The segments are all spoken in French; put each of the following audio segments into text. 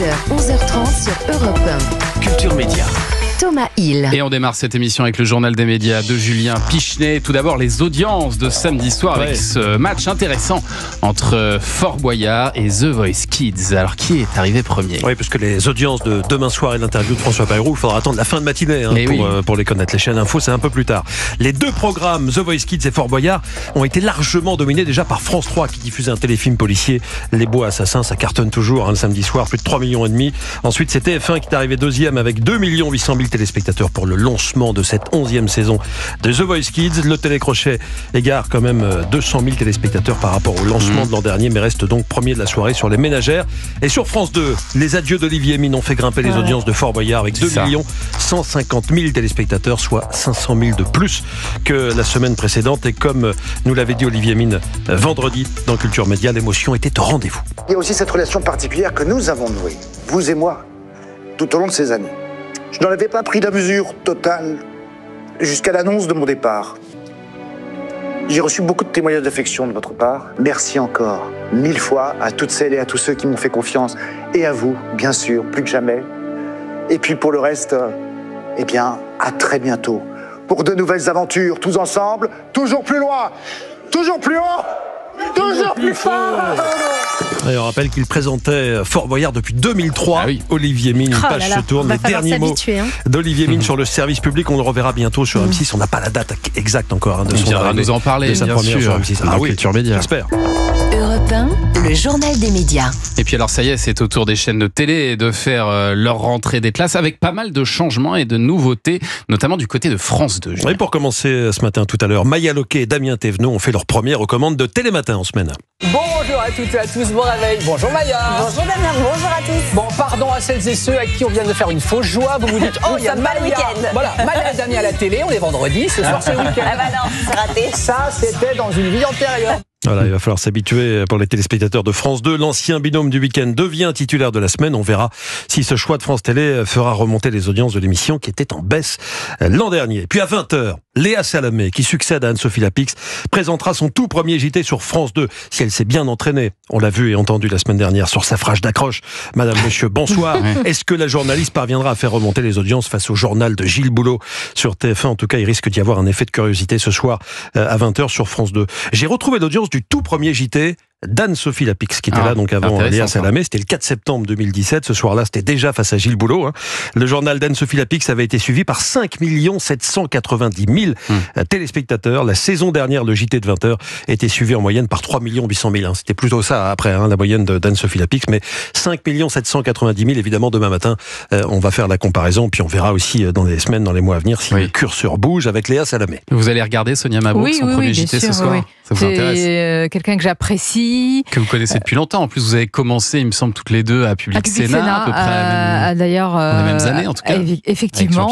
10h, 11h30 sur Europe 1. Culture Média. Thomas Hill. Et on démarre cette émission avec le journal des médias de Julien Pichenet. Tout d'abord, les audiences de samedi soir avec ce match intéressant entre Fort Boyard et The Voice Kids. Alors, qui est arrivé premier ? Oui, parce que les audiences de demain soir et l'interview de François Bayrou, il faudra attendre la fin de matinée pour les connaître. Les chaînes info, c'est un peu plus tard. Les deux programmes, The Voice Kids et Fort Boyard, ont été largement dominés déjà par France 3 qui diffusait un téléfilm policier, Les Bois Assassins. Ça cartonne toujours le samedi soir, plus de 3,5 millions. Ensuite, c'est TF1 qui est arrivé deuxième avec 2 800 000 téléspectateurs pour le lancement de cette 11e saison de The Voice Kids. Le télécrochet égare quand même 200 000 téléspectateurs par rapport au lancement de l'an dernier, mais reste donc premier de la soirée sur Les Ménagères. Et sur France 2, les adieux d'Olivier Mine ont fait grimper les audiences de Fort Boyard avec 2 150 000 téléspectateurs, soit 500 000 de plus que la semaine précédente. Et comme nous l'avait dit Olivier Mine vendredi dans Culture Média, l'émotion était au rendez-vous. Il y a aussi cette relation particulière que nous avons nouée, vous et moi, tout au long de ces années. Je n'en avais pas pris la mesure totale jusqu'à l'annonce de mon départ. J'ai reçu beaucoup de témoignages d'affection de votre part. Merci encore, 1000 fois, à toutes celles et à tous ceux qui m'ont fait confiance. Et à vous, bien sûr, plus que jamais. Et puis pour le reste, eh bien, à très bientôt. Pour de nouvelles aventures, tous ensemble, toujours plus loin, toujours plus haut, toujours plus fort. Et on rappelle qu'il présentait Fort Boyard depuis 2003. Olivier Mine, une page se tourne. Les derniers mots d'Olivier Mine sur le service public, on le reverra bientôt sur M6. On n'a pas la date exacte encore de son arrivée. Nous en parler, de sa bien première sûr, sur M6. dans Culture Média. J'espère. Europe 1, le journal des médias. Et puis alors ça y est, c'est au tour des chaînes de télé de faire leur rentrée des classes avec pas mal de changements et de nouveautés, notamment du côté de France 2. Oui, pour commencer ce matin tout à l'heure, Maya Loquet et Damien Thévenot ont fait leur première aux commandes de Télématin en semaine. Bonjour à toutes et à tous, bon réveil. Bonjour Maya. Bonjour Damien, bonjour à tous. Bon, pardon à celles et ceux à qui on vient de faire une fausse joie. Vous vous dites, oh, il y a pas le Maya. week-end. Voilà, Maya et Damien à la télé, on est vendredi, ce soir c'est le week-end. Ah bah non, c'est raté. Ça, c'était dans une vie antérieure. Voilà, il va falloir s'habituer pour les téléspectateurs de France 2. L'ancien binôme du week-end devient titulaire de la semaine. On verra si ce choix de France Télé fera remonter les audiences de l'émission qui était en baisse l'an dernier. Puis à 20h, Léa Salamé, qui succède à Anne-Sophie Lapix, présentera son tout premier JT sur France 2. Si elle s'est bien entraînée, on l'a vu et entendu la semaine dernière sur sa phrase d'accroche. Madame, monsieur, bonsoir. Est-ce que la journaliste parviendra à faire remonter les audiences face au journal de Gilles Boulot sur TF1 ? En tout cas, il risque d'y avoir un effet de curiosité ce soir à 20h sur France 2. J'ai retrouvé l'audience du tout premier JT d'Anne-Sophie Lapix, qui était là donc avant Léa Salamé. C'était le 4 septembre 2017. Ce soir-là, c'était déjà face à Gilles Boulot. Le journal d'Anne-Sophie Lapix avait été suivi par 5 790 000 téléspectateurs. La saison dernière, le JT de 20h était suivi en moyenne par 3 800 000. C'était plutôt ça après, la moyenne d'Anne-Sophie Lapix. Mais 5 790 000, évidemment, demain matin, on va faire la comparaison. Puis on verra aussi dans les semaines, dans les mois à venir, si le curseur bouge avec Léa Salamé. Vous allez regarder Sonia Mabrouk, son premier JT ce soir. Ça vous intéresse ? C'est quelqu'un que j'apprécie. Que vous connaissez depuis longtemps. En plus, vous avez commencé, il me semble, toutes les deux à Public Sénat, à peu près d'ailleurs, dans les mêmes années, en tout cas. Effectivement,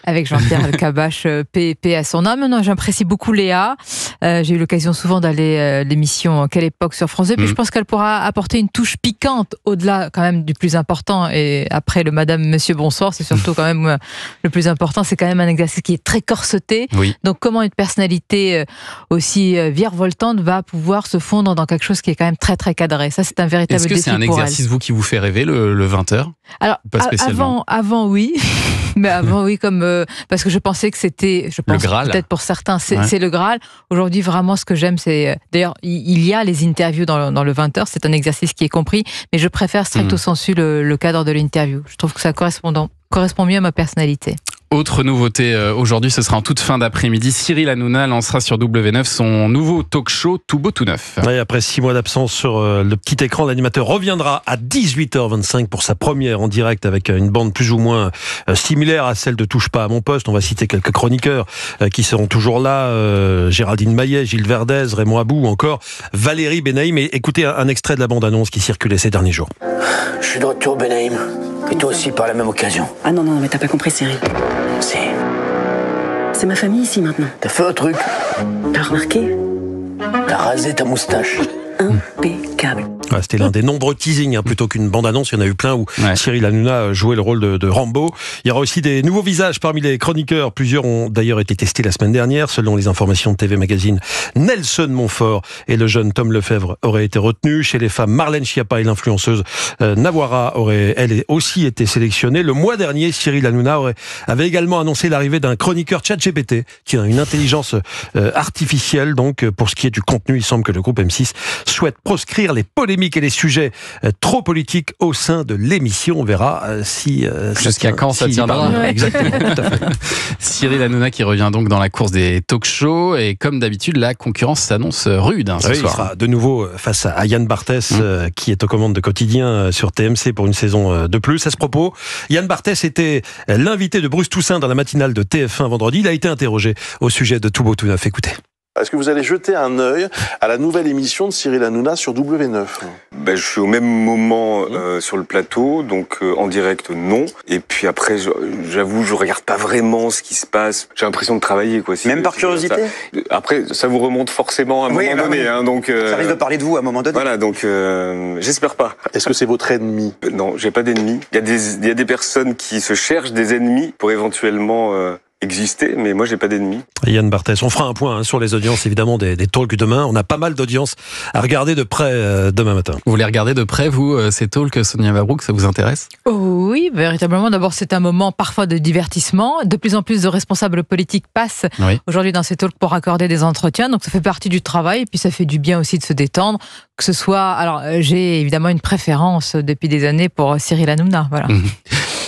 avec Jean-Pierre Elkabbach, paix à son âme. Non, j'apprécie beaucoup Léa. J'ai eu l'occasion souvent d'aller à l'émission Quelle époque sur France 2. Puis je pense qu'elle pourra apporter une touche piquante au-delà quand même du plus important. Et après le Madame, Monsieur, bonsoir, c'est surtout quand même le plus important. C'est quand même un exercice qui est très corseté. Donc comment une personnalité aussi virevoltante va pouvoir se fondre dans quelque chose qui est quand même très très cadré. Ça, c'est un véritable défi. Est-ce que c'est un exercice, vous, qui vous fait rêver, le 20h ? Alors, avant oui. Mais avant, oui, parce que je pensais que c'était, le Graal. Peut-être pour certains, c'est le Graal. Aujourd'hui, vraiment, ce que j'aime, c'est... D'ailleurs, il y a les interviews dans le 20h, c'est un exercice qui est compris, mais je préfère stricto sensu le cadre de l'interview. Je trouve que ça correspond mieux à ma personnalité. Autre nouveauté aujourd'hui, ce sera en toute fin d'après-midi. Cyril Hanouna lancera sur W9 son nouveau talk show tout beau tout neuf. Et après 6 mois d'absence sur le petit écran, l'animateur reviendra à 18h25 pour sa première en direct avec une bande plus ou moins similaire à celle de Touche pas à mon poste. On va citer quelques chroniqueurs qui seront toujours là. Géraldine Maillet, Gilles Verdez, Raymond Abou ou encore Valérie Benaïm. Et écoutez un extrait de la bande-annonce qui circulait ces derniers jours. Je suis de retour, Benaïm. Et toi aussi, par la même occasion. Ah non, mais t'as pas compris, Cyril. Si. C'est ma famille ici maintenant. T'as fait un truc. T'as remarqué ? T'as rasé ta moustache. Impeccable. C'était l'un des nombreux teasings, plutôt qu'une bande-annonce. Il y en a eu plein où Cyril Hanouna jouait le rôle de Rambo. Il y aura aussi des nouveaux visages parmi les chroniqueurs. Plusieurs ont d'ailleurs été testés la semaine dernière. Selon les informations de TV Magazine, Nelson Montfort et le jeune Tom Lefebvre auraient été retenus. Chez les femmes, Marlène Schiappa et l'influenceuse Nawara auraient, elle, aussi été sélectionnée. Le mois dernier, Cyril Hanouna avait également annoncé l'arrivée d'un chroniqueur ChatGPT qui a une intelligence artificielle. Donc, pour ce qui est du contenu, il semble que le groupe M6 souhaite proscrire les polémiques et les sujets trop politiques au sein de l'émission. On verra si... Jusqu'à quand ça tiendra. Exactement, tout à fait. Cyril Hanouna qui revient donc dans la course des talk-shows. Et comme d'habitude, la concurrence s'annonce rude ce soir. Il sera de nouveau face à Yann Barthès, qui est aux commandes de Quotidien sur TMC pour une saison de plus. À ce propos, Yann Barthès était l'invité de Bruce Toussaint dans la matinale de TF1 vendredi. Il a été interrogé au sujet de Tout beau, tout neuf. Écoutez. Est-ce que vous allez jeter un œil à la nouvelle émission de Cyril Hanouna sur W9 ? Je suis au même moment sur le plateau, donc en direct, non. Et puis après, j'avoue, je regarde pas vraiment ce qui se passe. J'ai l'impression de travailler, quoi. Même par curiosité ? Après, ça vous remonte forcément à un moment donné. Oui. Donc, ça risque de parler de vous à un moment donné. Voilà, donc j'espère pas. Est-ce que c'est votre ennemi ? Non, j'ai pas d'ennemis. Il y a des personnes qui se cherchent des ennemis pour éventuellement... exister, mais moi j'ai pas d'ennemis. Yann Barthès, on fera un point sur les audiences évidemment des talks demain. On a pas mal d'audiences à regarder de près demain matin. Vous les regardez de près, vous, ces talks, Sonia Mabrouk, ça vous intéresse ? Oui, véritablement. D'abord, c'est un moment parfois de divertissement. De plus en plus de responsables politiques passent aujourd'hui dans ces talks pour accorder des entretiens. Donc ça fait partie du travail et puis ça fait du bien aussi de se détendre. Que ce soit... Alors j'ai évidemment une préférence depuis des années pour Cyril Hanouna. Voilà.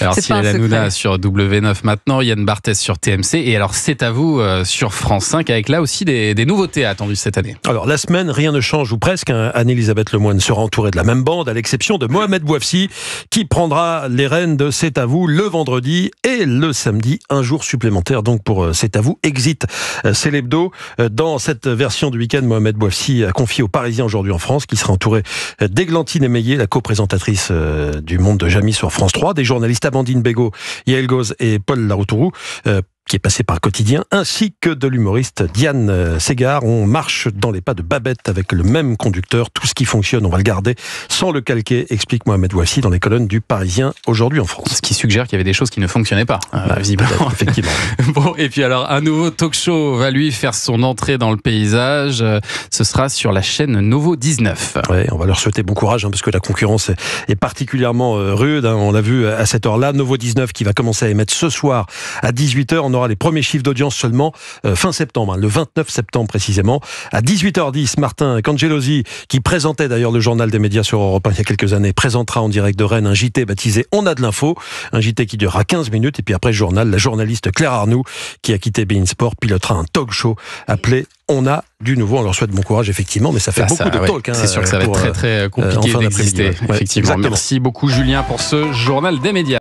Alors Cyril Hanouna sur W9 maintenant, Yann Barthès sur TMC et alors c'est à vous sur France 5 avec là aussi des nouveautés attendues cette année. Alors la semaine, rien ne change ou presque. Anne-Elisabeth Lemoine sera entourée de la même bande à l'exception de Mohamed Bouafsi qui prendra les rênes de C'est à vous le vendredi et le samedi, un jour supplémentaire donc pour C'est à vous. Exit, c'est l'hebdo. Dans cette version du week-end, Mohamed Bouafsi a confié aux Parisiens aujourd'hui en France qui sera entouré d'Églantine Émeillé, la co-présentatrice du Monde de Jamy sur France 3, des journalistes Amandine Bégaud, Yael Goz et Paul Laroutourou, qui est passé par Quotidien, ainsi que de l'humoriste Diane Ségard. On marche dans les pas de Babette avec le même conducteur. Tout ce qui fonctionne, on va le garder sans le calquer, explique Mohamed Bouafsi dans les colonnes du Parisien aujourd'hui en France. Ce qui suggère qu'il y avait des choses qui ne fonctionnaient pas, visiblement. Effectivement. Bon, et puis alors, un nouveau talk-show va lui faire son entrée dans le paysage. Ce sera sur la chaîne Novo 19. Ouais, on va leur souhaiter bon courage, parce que la concurrence est particulièrement rude. On l'a vu à cette heure-là. Novo 19 qui va commencer à émettre ce soir à 18h. On aura les premiers chiffres d'audience seulement fin septembre, le 29 septembre précisément. À 18h10, Martin Cangelosi, qui présentait d'ailleurs le journal des médias sur Europe 1 il y a quelques années, présentera en direct de Rennes un JT baptisé On a de l'info, un JT qui durera 15 minutes. Et puis après le journal, la journaliste Claire Arnoux, qui a quitté beIN Sport, pilotera un talk show appelé On a du nouveau. On leur souhaite bon courage, effectivement, mais ça fait beaucoup de talk. C'est sûr que ça va être très très compliqué d'exister. Effectivement. Merci beaucoup Julien pour ce journal des médias.